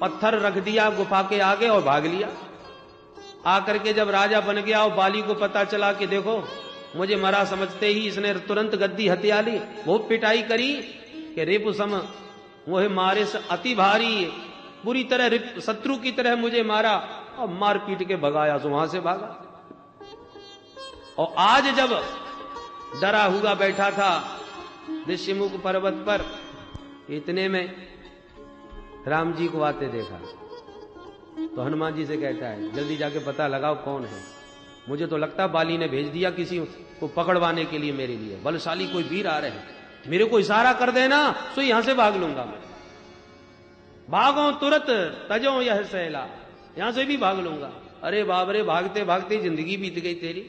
पत्थर रख दिया गुफा के आगे और भाग लिया। आकर के जब राजा बन गया और बाली को पता चला कि देखो मुझे मरा समझते ही इसने तुरंत गद्दी हथिया ली, वो पिटाई करी कि रिपु सम मोहे मारे से अति भारी, बुरी तरह शत्रु की तरह मुझे मारा और मार पीट के भगाया, तो वहां से भागा। और आज जब डरा हुआ बैठा था ऋषिमुख पर्वत पर, इतने में राम जी को आते देखा तो हनुमान जी से कहता है जल्दी जाके पता लगाओ कौन है। मुझे तो लगता बाली ने भेज दिया किसी को पकड़वाने के लिए, मेरे लिए बलशाली कोई वीर आ रहे हैं, मेरे को इशारा कर देना तो यहां से भाग लूंगा मैं। भागो तुरंत तजो यह सैला, यहां से भी भाग लूंगा। अरे बाप रे, भागते भागते जिंदगी बीत गई तेरी।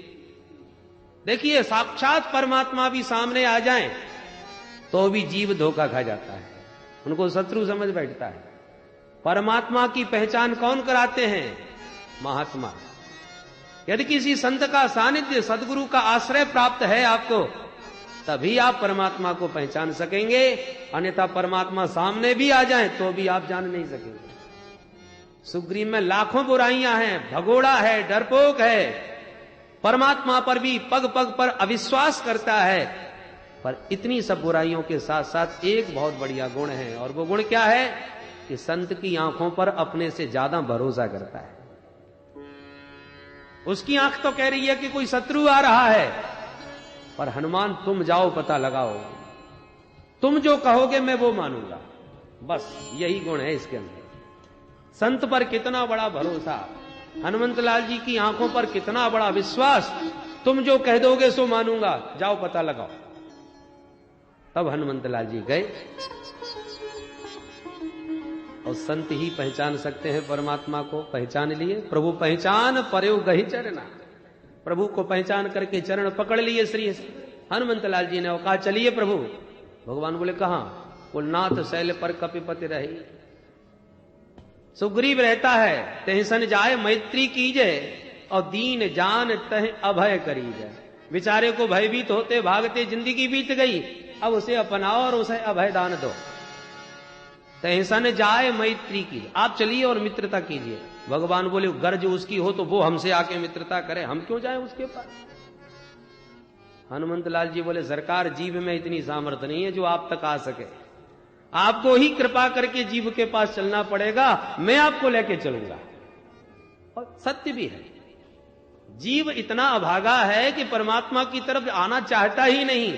देखिए साक्षात परमात्मा भी सामने आ जाए तो भी जीव धोखा खा जाता है, उनको शत्रु समझ बैठता है। परमात्मा की पहचान कौन कराते हैं? महात्मा। यदि किसी संत का सानिध्य, सदगुरु का आश्रय प्राप्त है आपको, तभी आप परमात्मा को पहचान सकेंगे, अन्यथा परमात्मा सामने भी आ जाए तो भी आप जान नहीं सकेंगे। सुग्रीव में लाखों बुराइयां हैं, भगोड़ा है, डरपोक है, परमात्मा पर भी पग पग पर अविश्वास करता है, पर इतनी सब बुराइयों के साथ साथ एक बहुत बढ़िया गुण है, और वो गुण क्या है कि संत की आंखों पर अपने से ज्यादा भरोसा करता है। उसकी आंख तो कह रही है कि कोई शत्रु आ रहा है, पर हनुमान तुम जाओ पता लगाओ, तुम जो कहोगे मैं वो मानूंगा। बस यही गुण है इसके अंदर। संत पर कितना बड़ा भरोसा, हनुमंत लाल जी की आंखों पर कितना बड़ा विश्वास, तुम जो कह दोगे सो मानूंगा, जाओ पता लगाओ। तब हनुमंत लाल जी गए, और संत ही पहचान सकते हैं परमात्मा को। पहचान लिए, प्रभु पहचान पर्यो गही चरना, प्रभु को पहचान करके चरण पकड़ लिए श्री हनुमंत लाल जी ने, कहा चलिए प्रभु। भगवान बोले कहां? बोल नाथ शैल पर कपिपति रही, सुग्रीव रहता है, तह सन जाए मैत्री कीजे, और दीन जान तह अभय करीजे। बेचारे को भयभीत होते भागते जिंदगी बीत गई, अब उसे अपनाओ और उसे अभय दान दो। तहसन जाए मैत्री की, आप चलिए और मित्रता कीजिए। भगवान बोले गर्ज उसकी हो तो वो हमसे आके मित्रता करे, हम क्यों जाएं उसके पास। हनुमंत लाल जी बोले सरकार जीव में इतनी सामर्थ्य नहीं है जो आप तक आ सके, आपको ही कृपा करके जीव के पास चलना पड़ेगा, मैं आपको लेके चलूंगा। और सत्य भी है, जीव इतना अभागा है कि परमात्मा की तरफ आना चाहता ही नहीं,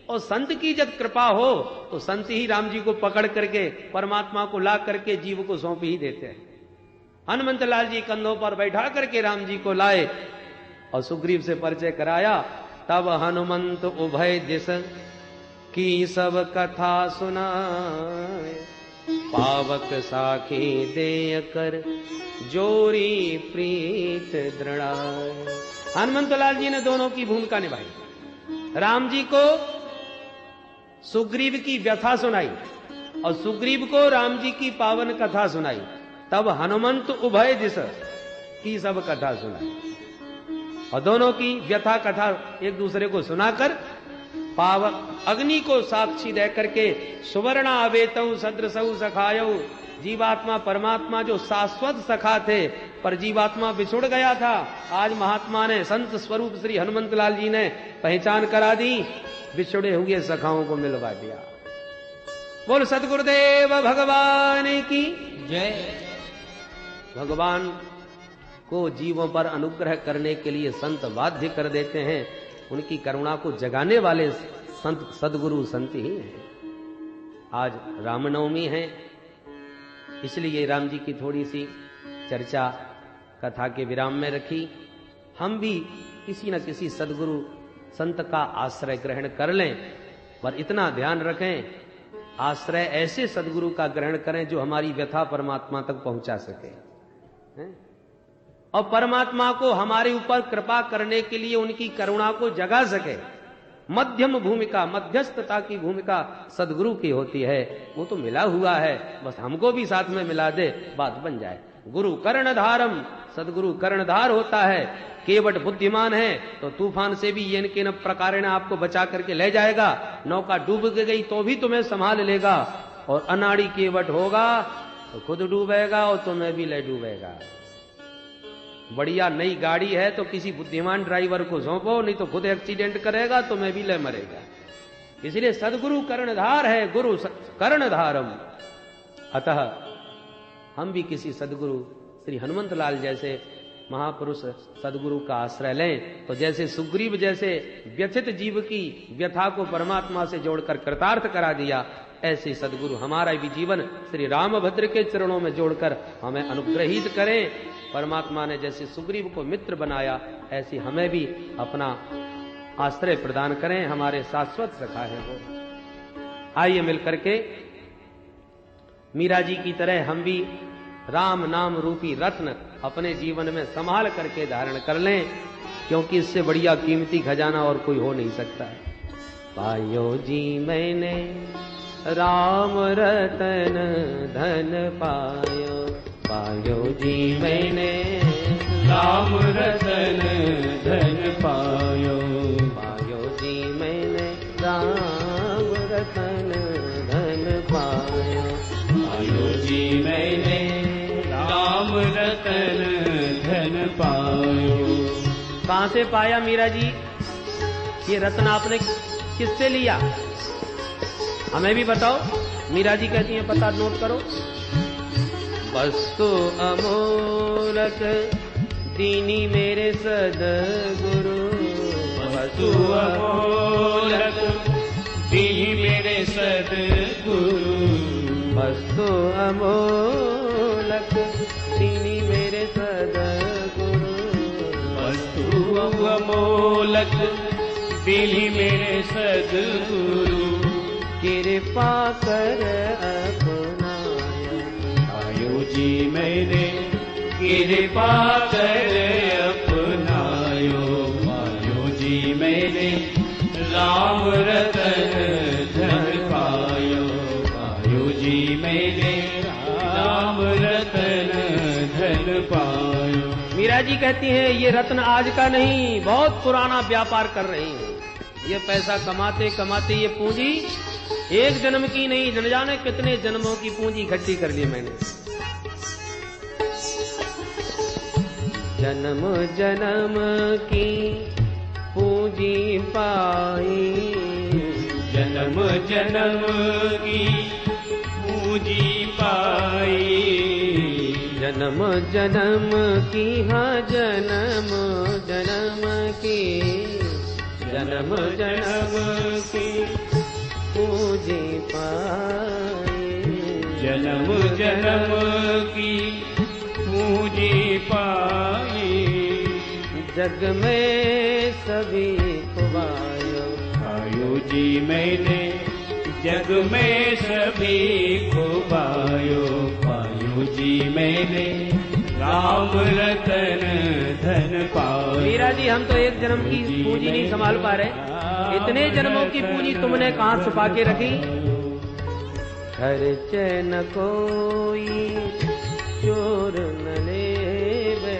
और संत की जब कृपा हो तो संत ही राम जी को पकड़ करके परमात्मा को ला करके जीव को सौंप ही देते हैं। हनुमंत लाल जी कंधों पर बैठा करके राम जी को लाए और सुग्रीव से परिचय कराया। तब हनुमंत उभय दिस की सब कथा सुनाए, पावक साखी देय कर जोरी प्रीत दृढ़ाए। हनुमंत लाल जी ने दोनों की भूमिका निभाई, राम जी को सुग्रीव की व्यथा सुनाई और सुग्रीव को राम जी की पावन कथा सुनाई। तब हनुमंत उभय दिस की सब कथा सुनाई, और दोनों की व्यथा कथा एक दूसरे को सुनाकर पावक अग्नि को साक्षी दे करके सुवर्णा अवेतऊ सदृशऊ सखायऊ, जीवात्मा परमात्मा जो शाश्वत सखा थे पर जीवात्मा बिछुड़ गया था, आज महात्मा ने संत स्वरूप श्री हनुमंत लाल जी ने पहचान करा दी, बिछुड़े हुए सखाओं को मिलवा दिया। बोल सतगुरुदेव भगवान की जय। भगवान को जीवों पर अनुग्रह करने के लिए संत बाध्य कर देते हैं, उनकी करुणा को जगाने वाले संत सदगुरु संत ही हैं। आज रामनवमी है, इसलिए राम जी की थोड़ी सी चर्चा कथा के विराम में रखी। हम भी किसी न किसी सदगुरु संत का आश्रय ग्रहण कर लें, पर इतना ध्यान रखें आश्रय ऐसे सदगुरु का ग्रहण करें जो हमारी व्यथा परमात्मा तक पहुंचा सके, और परमात्मा को हमारे ऊपर कृपा करने के लिए उनकी करुणा को जगा सके। मध्यम भूमिका, मध्यस्थता की भूमिका सदगुरु की होती है। वो तो मिला हुआ है, बस हमको भी साथ में मिला दे, बात बन जाए। गुरु कर्णधारम, सदगुरु कर्णधार होता है। केवट बुद्धिमान है तो तूफान से भी ये न प्रकार आपको बचा करके ले जाएगा, नौका डूब गई तो भी तुम्हें संभाल लेगा। और अनाड़ी केवट होगा तो खुद डूबेगा और तुम्हें भी ले डूबेगा। बढ़िया नई गाड़ी है तो किसी बुद्धिमान ड्राइवर को सौंपो, नहीं तो खुद एक्सीडेंट करेगा, तुम्हें भी ले मरेगा। इसलिए सदगुरु कर्णधार है, गुरु कर्णधारम। अतः हम भी किसी सदगुरु श्री हनुमंत लाल जैसे महापुरुष सदगुरु का आश्रय लें, तो जैसे सुग्रीव जैसे व्यथित जीव की व्यथा को परमात्मा से जोड़कर कृतार्थ करा दिया, ऐसे सदगुरु हमारा भी जीवन श्री रामभद्र के चरणों में जोड़कर हमें अनुग्रहित करें। परमात्मा ने जैसे सुग्रीव को मित्र बनाया, ऐसे हमें भी अपना आश्रय प्रदान करें। हमारे शाश्वत सखा है वो। आइए मिलकर के मीरा जी की तरह हम भी राम नाम रूपी रत्न अपने जीवन में संभाल करके धारण कर लें, क्योंकि इससे बढ़िया कीमती खजाना और कोई हो नहीं सकता। पायो जी मैंने राम रतन धन पायो, पायो जी मैंने राम रतन धन पायो, पायो जी मैंने राम रतन धन पायो, पायो जी मैंने राम रतन धन पायो। कहां से पाया मीरा जी? ये रत्न आपने किससे लिया? हमें भी बताओ। मीरा जी कहती हैं, पता नोट करो। वस्तु अमोलक दीनी मेरे सदगुरु, वस्तु अमोलक दीनी मेरे सदगुरु, वस्तु अमोलक दीनी मेरे सदगुरु, वस्तु अमोलक दीनी मेरे सदगुरु, कृपा कर अपनाया, पायो जी मैंने कृपा कर अपनायो, पायो जी मैंने राम रतन धन पायो, पायो जी मैंने राम रतन धन पायो। मीरा जी कहती हैं, ये रत्न आज का नहीं, बहुत पुराना व्यापार कर रही हैं। ये पैसा कमाते कमाते ये पूंजी एक जन्म की नहीं, न जाने कितने जन्मों की पूंजी इकट्ठी कर ली मैंने। जन्म जन्म की पूंजी पाई, जन्म जन्म की पूंजी पाई, जन्म जन्म की हाँ जन्म जन्म की, जन्म जन्म की पूंजी पाई, जन्म जन्म की पूंजी पाई, जग में सभी को पायो, पायो जी मैंने जग में सभी को पायो, पायो जी मैंने राम रतन धन पायो। मीरा जी, हम तो एक जन्म की पूंजी नहीं संभाल पा रहे, इतने जन्मों की पूंजी तुमने कहाँ छुपा के रखी? खर्च न कोई चोर न लेवे,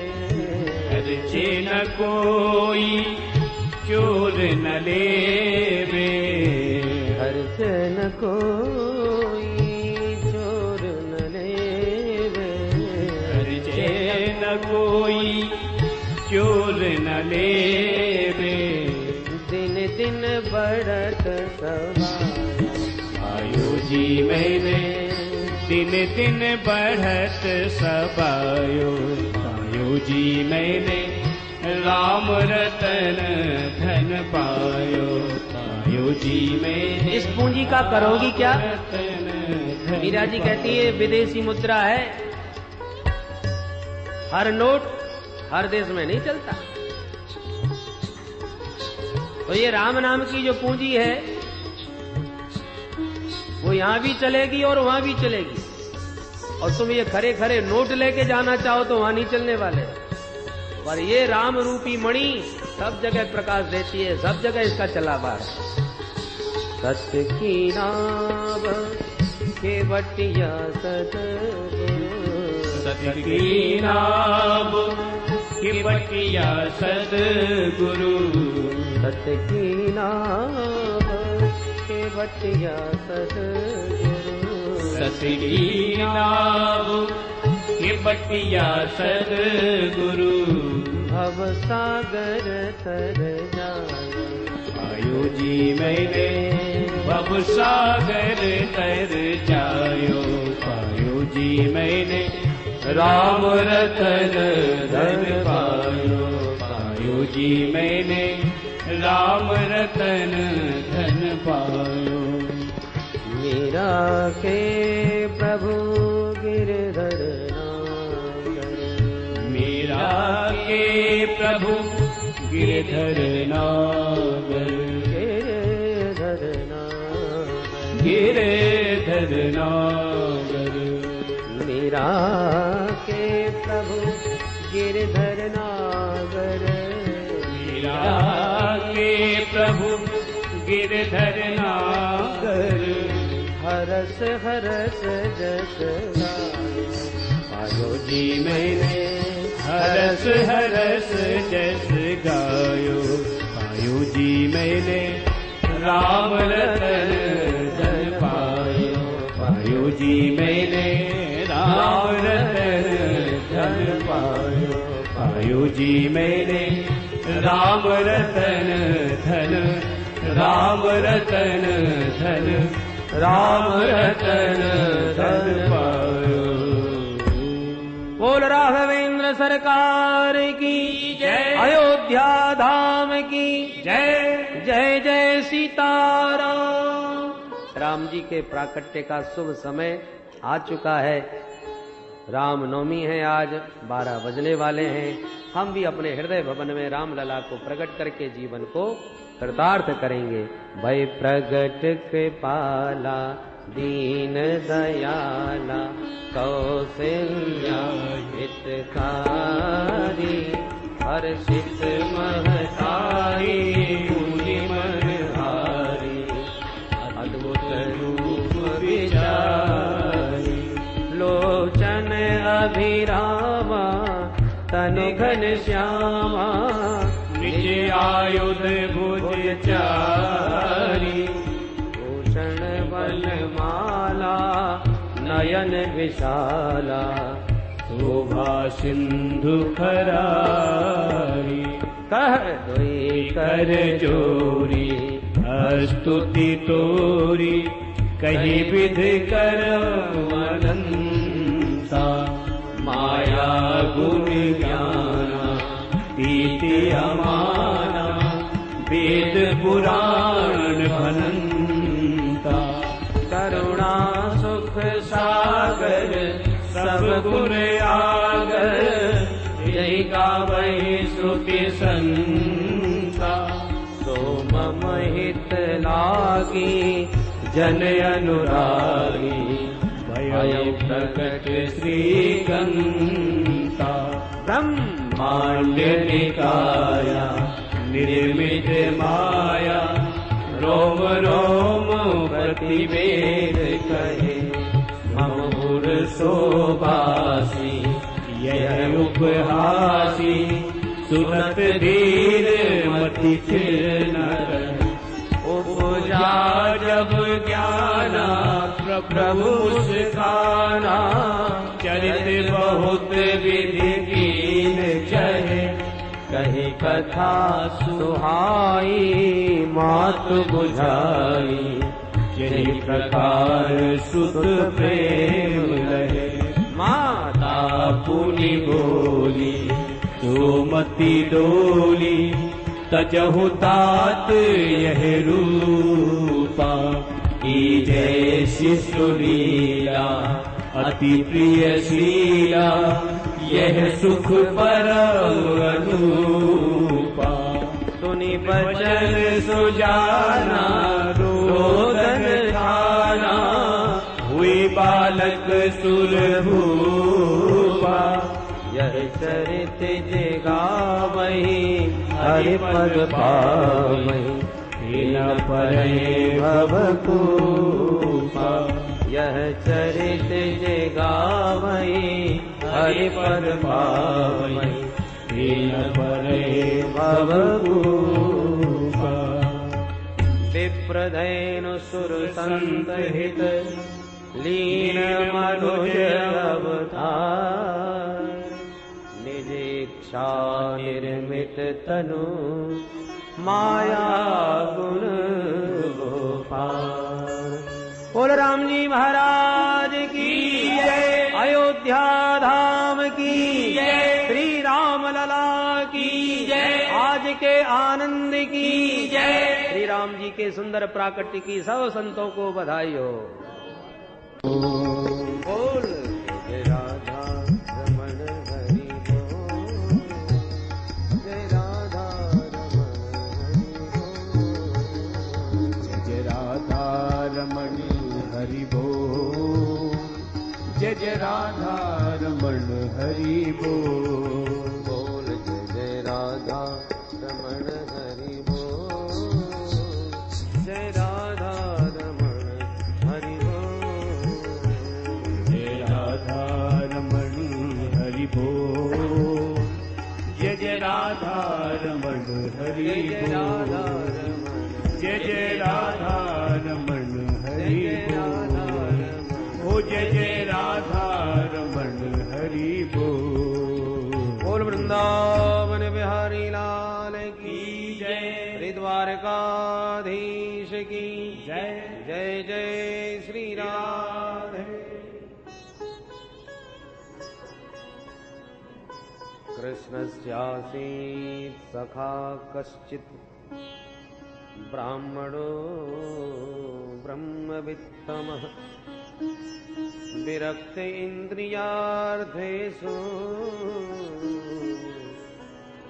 खर्चे न कोई चोर न लेवे, खर्च न कोई चोर न लेवे, खर्चे न कोई चोर न लेवे, दिन दिन बढ़त सवाया, पायो जी मैंने दिन दिन बढ़त सबायो, पायो जी मैंने राम रतन धन पायो, पायो जी मैंने इस पूंजी का करोगी क्या? रतन धन। मीरा जी कहती है, विदेशी मुद्रा है, हर नोट हर देश में नहीं चलता, तो ये राम नाम की जो पूंजी है वो यहां भी चलेगी और वहां भी चलेगी। और तुम ये खरे खरे नोट लेके जाना चाहो तो वहां नहीं चलने वाले, पर ये राम रूपी मणि सब जगह प्रकाश देती है, सब जगह इसका चलावा है। सत्य की नाव के बटिया सतगुरु, सत्य की नाव की बटिया सतगुरु, सत्य की नाव के बटिया सतगुरु, सतगी नाव के बटिया सदगुरु भव सागर तर जायो आयो जी मैंने भव सागर तर जायो पायो जी मैंने राम रतन धन पायो पायो जी मैंने राम रतन धन पायो मीरा के प्रभु गिरधर नागर मीरा के प्रभु गिरधर नागर गिरधर नागर गिरधर नागर मीरा के प्रभु गिरधर नागर मीरा के प्रभु गिरधर नागर हरस हरस जस आयो जी मैंने हरस हरस जस गायो पायो जी मैंने राम रतन धन पायो पायो जी मैंने राम रतन धन पायो पायो जी मैंने राम रतन धन राम रतन धन राम रतन धन पायो बोल राघवेंद्र सरकार की जय अयोध्या धाम की जय जय जय सीताराम। राम जी के प्राकट्य का शुभ समय आ चुका है। रामनवमी है, आज 12 बजने वाले हैं। हम भी अपने हृदय भवन में रामलला को प्रकट करके जीवन को कृतार्थ करेंगे। भय प्रगट कृपाला दीन दयाला कौशल्या हितकारी हर्षित महतारी मुनि मनहारी अद्भुत रूप विचारी लोचन अभिरामा तनु घन श्यामा निज आयुध भुज चारी भूषण वनमाला नयन विशाला शोभा सिंधु खरारी कह दोई कर जोरी स्तुति तोरी कही विध कर अनंता माया गुण ज्ञाना तीति अमाना वेद पुराण भनंता करुणा सुख सागर सब गुण आगर यही गावै श्रुति संता तो मम हित लागी जन अनुरागी भय प्रकट श्रीगंता ब्रह्मांड निकाया निर्मित माया रोम रोम प्रतिवेद कहे मम गुर शोभासी यह उपहासी सुनत धीर मति थिर न उपजा जब ज्ञाना प्रभु मुस्काना चरित बहुत विधि कीन चहे कही कथा सुहाई मातु बुझाई यही प्रकार सुत प्रेम लहे माता पुनि बोली सुमति डोली तजहु तात यह रूपा की जय शिशु लीला अति प्रिय शीला यह सुख परम अनूपा सुनि बचन सुजाना रोदन खाना हुई बालक सुरभूपा यह चरित जगावहि हरि पद पावहि न परे भवकूपा यह चरित जगावहि हरि पद पावहि न परे भवकूपा विप्रधेनु सुर संत हित लीन मनुज अवतार, निज इच्छा निर्मित तनु, माया गुण गोपाल। बोल राम जी महाराज की जय, अयोध्या धाम की जय, श्री राम लला की जय, आज के आनंद की जय, श्री राम जी के सुंदर प्राकट्य की सब संतों को बधाई हो। बोल जय राधा रमण हरि बोल, जय राधा रमण हरि बोल, जय जय राधा रमण हरि बोल, बोल जय राधा रमण हरि बोल, जय राधा रमण हरि बोल, जय राधा रमण हरि बोल, जय जय राधा रमण हरि बोल, जय जय राधा रमण हरि बोल, ओ जय जय राधा रमण हरि बोल। बोल वृंदावन बिहारी लाल की जय, श्री द्वारकाधीश की जय जय जय श्री राधे। कृष्णस्यासीत् सखा कश्चित्, ब्राह्मणो ब्रह्मवित्तमः, विरक्त इंद्रियार्थेषु,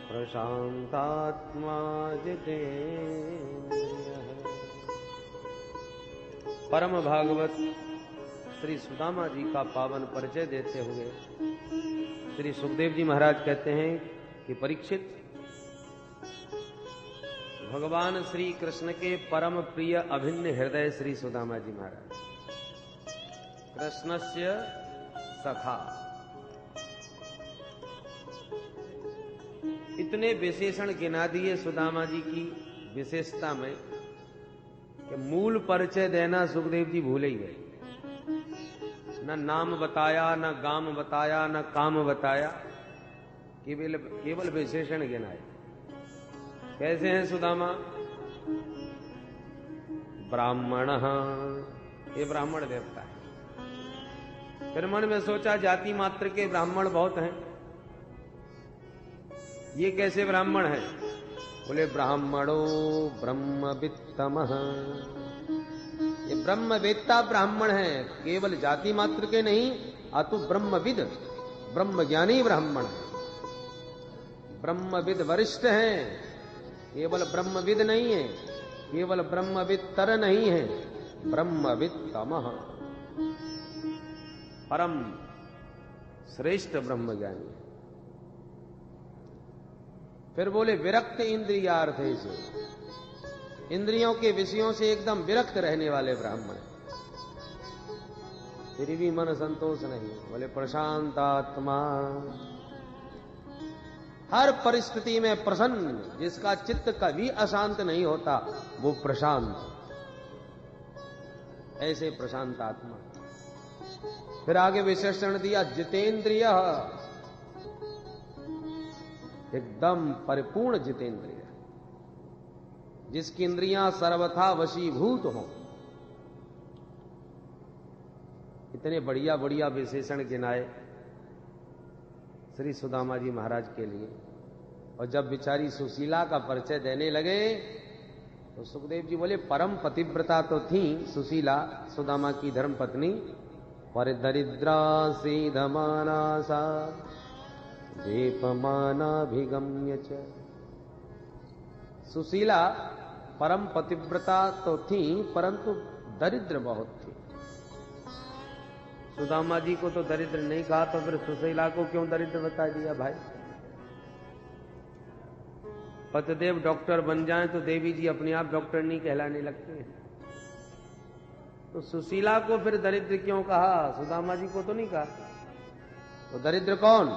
प्रशांतात्मा जितेन्द्रियः। परम भागवत श्री सुदामा जी का पावन परिचय देते हुए श्री सुखदेव जी महाराज कहते हैं कि परीक्षित, भगवान श्री कृष्ण के परम प्रिय अभिन्न हृदय श्री सुदामा जी महाराज, कृष्णस्य सखा, इतने विशेषण गिना दिए सुदामा जी की विशेषता में कि मूल परिचय देना सुखदेव जी भूले ही गए। न नाम बताया, न गाम बताया, न काम बताया, केवल विशेषण गिनाए। कैसे हैं सुदामा? ब्राह्मण, ये ब्राह्मण देवता है। फिर मन में सोचा जाति मात्र के ब्राह्मण बहुत हैं, ये कैसे ब्राह्मण है? बोले ब्राह्मणो ब्रह्मवित्तमः, ये ब्रह्मवेत्ता ब्राह्मण है, केवल जाति मात्र के नहीं, अतु ब्रह्मविद, ब्रह्मज्ञानी ब्राह्मण है। ब्रह्मविद वरिष्ठ है, केवल ब्रह्मविद नहीं है, केवल ब्रह्मवित्तर नहीं है, ब्रह्मवित्तमः, परम श्रेष्ठ ब्रह्मज्ञानी। फिर बोले विरक्त इंद्रियार्थेषु, इंद्रियों के विषयों से एकदम विरक्त रहने वाले ब्राह्मण। फिर भी मन संतोष नहीं। बोले प्रशांत आत्मा, हर परिस्थिति में प्रसन्न, जिसका चित्त कभी अशांत नहीं होता वो प्रशांत, ऐसे प्रशांत आत्मा। फिर आगे विशेषण दिया जितेंद्रिय, एकदम परिपूर्ण जितेंद्रिय, जिसकी इंद्रियां सर्वथा वशीभूत हों। इतने बढ़िया बढ़िया विशेषण गिनाए श्री सुदामा जी महाराज के लिए। और जब बेचारी सुशीला का परिचय देने लगे तो सुखदेव जी बोले परम पतिव्रता तो थी सुशीला, सुदामा की धर्म पत्नी, पर दरिद्रा सीधमाना सा दीपमानाभिगम्य च। सुशीला परम पतिव्रता तो थी, परंतु दरिद्र बहुत थी। सुदामा जी को तो दरिद्र नहीं कहा, तो फिर सुशीला को क्यों दरिद्र बता दिया भाई? पतिदेव डॉक्टर बन जाएं तो देवी जी अपने आप डॉक्टर नहीं कहलाने लगते हैं। तो सुशीला को फिर दरिद्र क्यों कहा? सुदामा जी को तो नहीं कहा। तो दरिद्र कौन?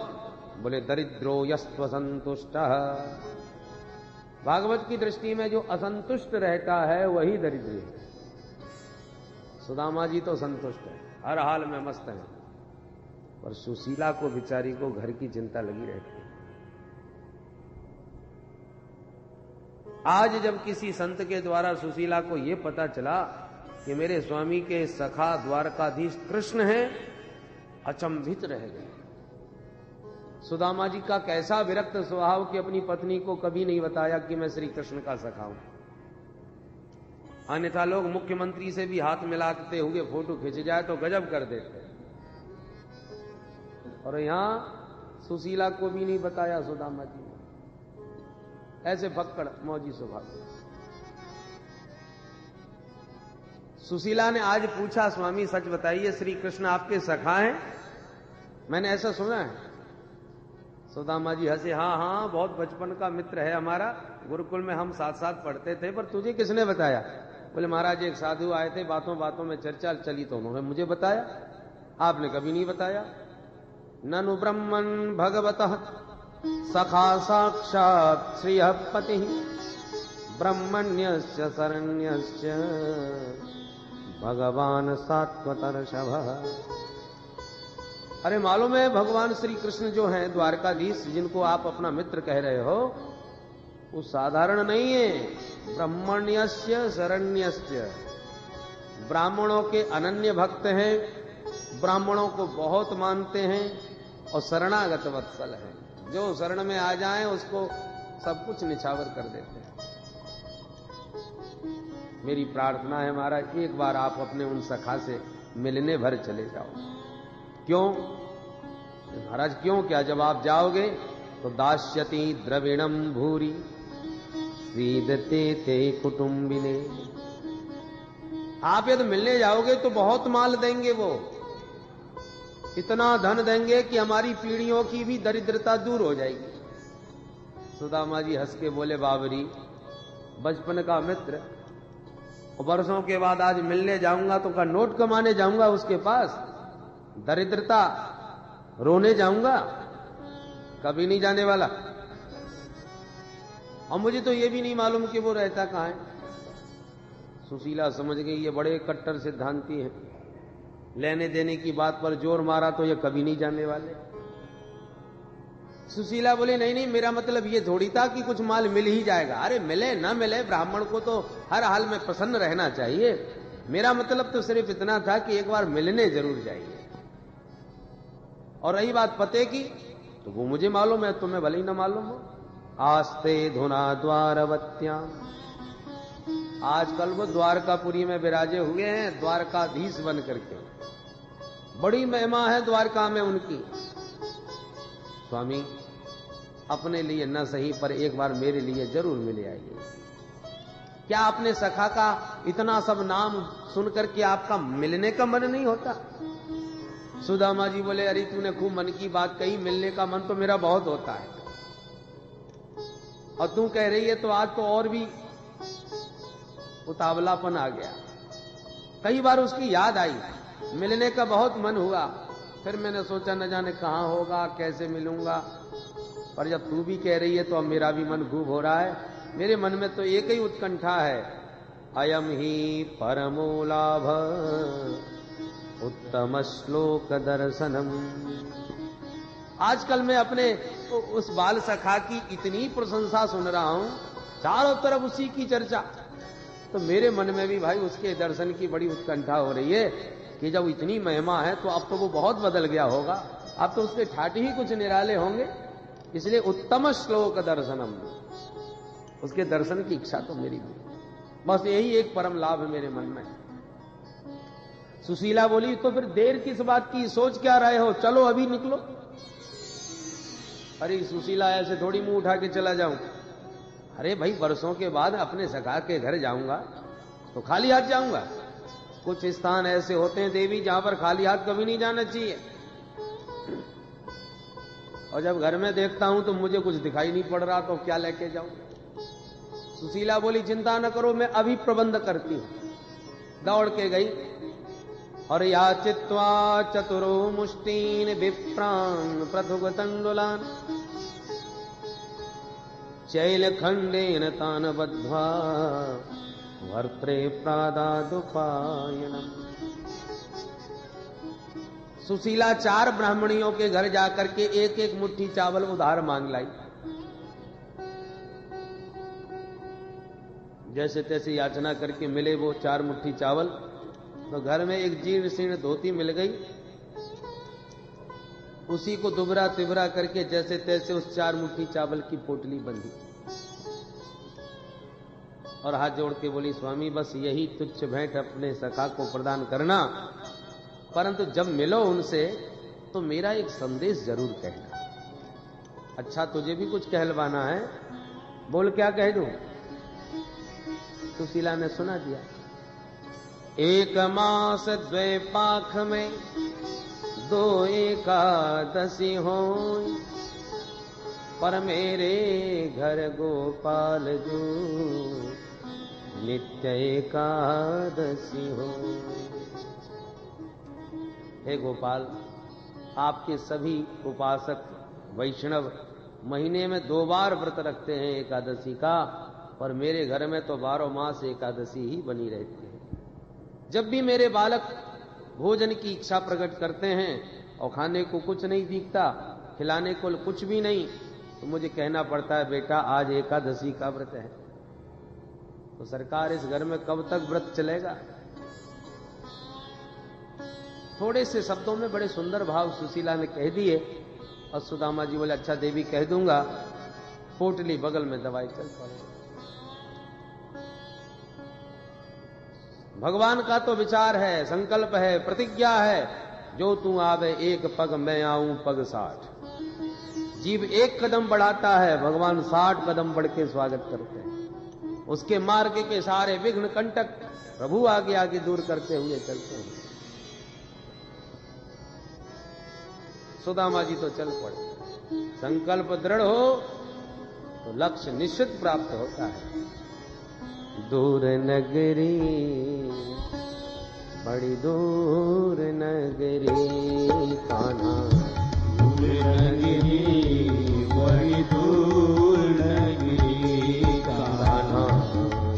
बोले दरिद्रो यस्त्व संतुष्ट। भागवत की दृष्टि में जो असंतुष्ट रहता है वही दरिद्र है। सुदामा जी तो संतुष्ट है। हर हाल में मस्त हैं, पर सुशीला को बेचारी को घर की चिंता लगी रहती है। आज जब किसी संत के द्वारा सुशीला को यह पता चला कि मेरे स्वामी के सखा द्वारकाधीश कृष्ण हैं, अचंभित रह गए। सुदामा जी का कैसा विरक्त स्वभाव कि अपनी पत्नी को कभी नहीं बताया कि मैं श्री कृष्ण का सखा हूं। अन्यथा लोग मुख्यमंत्री से भी हाथ मिलाते हुए फोटो खींच जाए तो गजब कर देते, और यहां सुशीला को भी नहीं बताया सुदामा जी ने। ऐसे भक्कड़ मौजी स्वभाव। सुशीला ने आज पूछा, स्वामी सच बताइए श्री कृष्ण आपके सखा हैं? मैंने ऐसा सुना है। सुदामा जी हंसे, हाँ हाँ, बहुत बचपन का मित्र है हमारा, गुरुकुल में हम साथ साथ पढ़ते थे। पर तुझे किसने बताया? बोले महाराज एक साधु आए थे, बातों बातों में चर्चा चली तो उन्होंने मुझे बताया, आपने कभी नहीं बताया। ननु ब्रह्मन् भगवतः सखा साक्षात् श्रियः पतिः ब्रह्मण्यस्य शरण्यस्य भगवान सात्वतर्षभः। अरे मालूम है भगवान श्री कृष्ण जो हैं द्वारकाधीश, जिनको आप अपना मित्र कह रहे हो, वो साधारण नहीं है। ब्रह्मण्यस्य शरण्यस्य, ब्राह्मणों के अनन्य भक्त हैं, ब्राह्मणों को बहुत मानते हैं, और शरणागत वत्सल हैं। जो शरण में आ जाएं उसको सब कुछ निछावर कर देते हैं। मेरी प्रार्थना है महाराज, एक बार आप अपने उन सखा से मिलने भर चले जाओ। क्यों महाराज, क्यों? क्या जब आप जाओगे तो दास्यति द्रविणम भूरी स्वीदते ते कुटुंबिने। आप यदि मिलने जाओगे तो बहुत माल देंगे, वो इतना धन देंगे कि हमारी पीढ़ियों की भी दरिद्रता दूर हो जाएगी। सुदामा जी हंस के बोले, बाबरी बचपन का मित्र, वर्षों के बाद आज मिलने जाऊंगा तो का नोट कमाने जाऊंगा उसके पास, दरिद्रता रोने जाऊंगा? कभी नहीं जाने वाला। और मुझे तो यह भी नहीं मालूम कि वो रहता कहां है। सुशीला समझ गई ये बड़े कट्टर सिद्धांती हैं, लेने देने की बात पर जोर मारा तो ये कभी नहीं जाने वाले। सुशीला बोली, नहीं नहीं, मेरा मतलब ये थोड़ी था कि कुछ माल मिल ही जाएगा। अरे मिले ना मिले, ब्राह्मण को तो हर हाल में प्रसन्न रहना चाहिए। मेरा मतलब तो सिर्फ इतना था कि एक बार मिलने जरूर जाइए। और रही बात पते की, तो वो मुझे मालूम है, तुम्हें भले ही ना मालूम हो। आस्ते धुना द्वारवत्याम, आजकल वो द्वारकापुरी में विराजे हुए हैं, द्वारकाधीश बन करके। बड़ी महिमा है द्वारका में उनकी। स्वामी अपने लिए न सही पर एक बार मेरे लिए जरूर मिले आइए। क्या आपने सखा का इतना सब नाम सुन करके आपका मिलने का मन नहीं होता? सुदामा जी बोले, अरे तूने खूब मन की बात कही, मिलने का मन तो मेरा बहुत होता है, और तू कह रही है तो आज तो और भी उतावलापन आ गया। कई बार उसकी याद आई, मिलने का बहुत मन हुआ, फिर मैंने सोचा न जाने कहां होगा, कैसे मिलूंगा। पर जब तू भी कह रही है तो अब मेरा भी मन खूब हो रहा है। मेरे मन में तो एक ही उत्कंठा है, अयम ही परमो लाभ उत्तम श्लोक दर्शनम। आजकल मैं अपने उस बाल सखा की इतनी प्रशंसा सुन रहा हूं, चारों तरफ उसी की चर्चा, तो मेरे मन में भी भाई उसके दर्शन की बड़ी उत्कंठा हो रही है कि जब इतनी महिमा है तो अब तो वो बहुत बदल गया होगा, अब तो उसके ठाट ही कुछ निराले होंगे। इसलिए उत्तम श्लोक दर्शनम, उसके दर्शन की इच्छा तो मेरी भी, बस यही एक परम लाभ है मेरे मन में। सुशीला बोली, तो फिर देर किस बात की, सोच क्या रहे हो, चलो अभी निकलो। अरे सुशीला, ऐसे थोड़ी मुंह उठा के चला जाऊं? अरे भाई, वर्षों के बाद अपने सखा के घर जाऊंगा तो खाली हाथ जाऊंगा? कुछ स्थान ऐसे होते हैं देवी जहां पर खाली हाथ कभी नहीं जाना चाहिए। और जब घर में देखता हूं तो मुझे कुछ दिखाई नहीं पड़ रहा, तो क्या लेके जाऊं? सुशीला बोली, चिंता न करो, मैं अभी प्रबंध करती हूं। दौड़ के गई और याचित्वा चतुरो मुष्टीन विप्रान पृथुगतंडुलान शैलखंडेन तान बद्ध्वा वर्त्रे प्रादादुपायनम। सुशीला 4 ब्राह्मणियों के घर जाकर के एक एक मुट्ठी चावल उधार मांग लाई। जैसे तैसे याचना करके मिले वो 4 मुट्ठी चावल। तो घर में एक जीर्ण शीर्ण धोती मिल गई, उसी को दुबरा तिबरा करके जैसे तैसे उस 4 मुट्ठी चावल की पोटली बंधी और हाथ जोड़ के बोली, स्वामी बस यही तुच्छ भेंट अपने सखा को प्रदान करना, परंतु जब मिलो उनसे तो मेरा एक संदेश जरूर कहना। अच्छा तुझे भी कुछ कहलवाना है, बोल क्या कह दूं? सुशीला ने सुना दिया। 1 मास 2 पाख में 2 एकादशी होई, पर मेरे घर गोपाल जो नित्य एकादशी हो। हे गोपाल, आपके सभी उपासक वैष्णव महीने में 2 बार व्रत रखते हैं एकादशी का, और मेरे घर में तो 12 मास एकादशी ही बनी रहती है। जब भी मेरे बालक भोजन की इच्छा प्रकट करते हैं और खाने को कुछ नहीं दिखता, खिलाने को कुछ भी नहीं, तो मुझे कहना पड़ता है बेटा आज एकादशी का व्रत है। तो सरकार इस घर में कब तक व्रत चलेगा? थोड़े से शब्दों में बड़े सुंदर भाव सुशीला ने कह दिए और सुदामा जी बोले अच्छा देवी कह दूंगा। पोटली बगल में दवाई चल पड़े। भगवान का तो विचार है, संकल्प है, प्रतिज्ञा है, जो तू आवे 1 पग मैं आऊं पग 60। जीव 1 कदम बढ़ाता है, भगवान 60 कदम बढ़ के स्वागत करते हैं। उसके मार्ग के सारे विघ्न कंटक प्रभु आगे आगे दूर करते हुए चलते हैं। सुदामा जी तो चल पड़े। संकल्प दृढ़ हो तो लक्ष्य निश्चित प्राप्त होता है। दूर नगरी बड़ी दूर नगरी कान्हा, दूर नगरी बड़ी दूर नगरी कान्हा,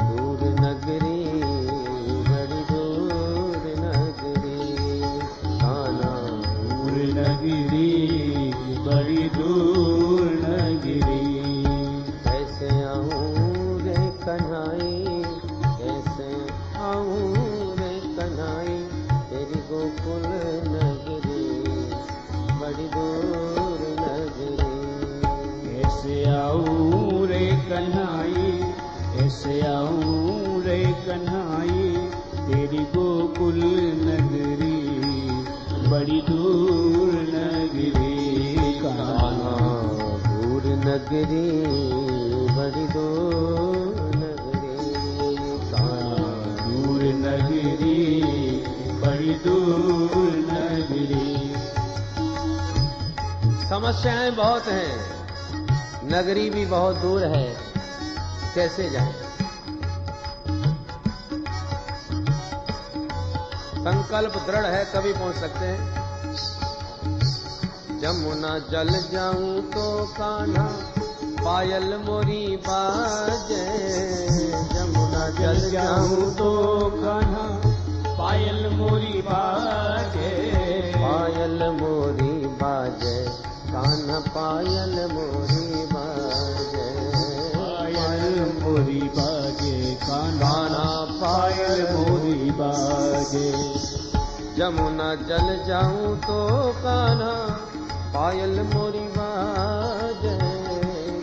दूर नगरी बड़ी दूर नगरी कान्हा, दूर नगरी बड़ी दूर नगरी। कैसे आऊं रे कन्हाई, कैसे आऊं रे कन्हाई, तेरी गोकुल नगरी बड़ी दूर नगरी। कैसे आऊं रे कन्हाई, कैसे आऊं रे कन्हाई, तेरी गोकुल नगरी बड़ी दूर नगरी कान्हा, दूर नगरी बड़ी दूर नगरी कान्हा, दूर नगरी बड़ी दूर नगरी। समस्याएं बहुत हैं, नगरी भी बहुत दूर है, कैसे जाएं? संकल्प दृढ़ है तभी पहुंच सकते हैं। जमुना जल जाऊं तो कान्हा पायल मोरी बाजे, जमुना जल जाऊं तो कान्हा पायल मोरी बाजे, पायल मोरी बाजे कान्हा पायल मोरी बाजे, पायल मोरी बाजे कान्हा पायल मोरी बाजे। जमुना जल जाऊं तो कान्हा पायल मोरी बाजे,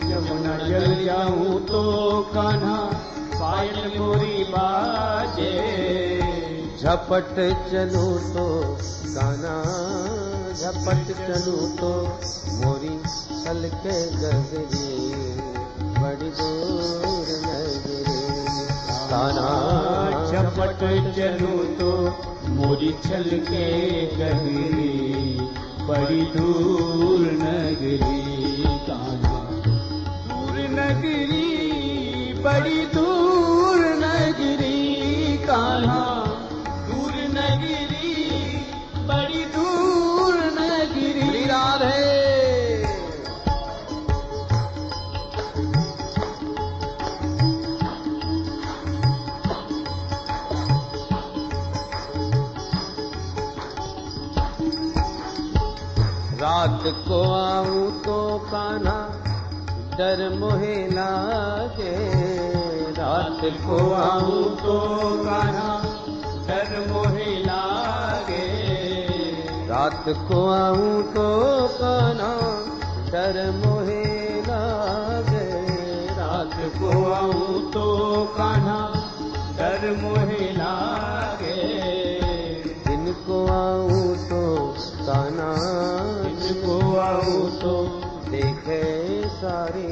जमुना जल जाऊं तो कान्हा पायल मोरी बाजे। झपट चलूं तो कान्हा झपट चलूं तो मोरी छलके गगरी बड़ी दूर नगरी कान्हा, झपट चलूं तो मोरी छलके गगरी बड़ी दूर नगरी कान्हा, दूर नगरी बड़ी दूर नगरी कान्हा, दूर नगरी बड़ी दूर नगरी। श्री राधे। रात को आऊं तो कान्हा डर मोहे लागे, रात को आऊं तो कान्हा डर मोहे लागे, रात को आऊं तो कान्हा डर मोहे लागे, रात को आऊं तो कान्हा डर मोहे लागे, दिन को आऊं तो कान्हा, दिन को आऊं तो देखे सारी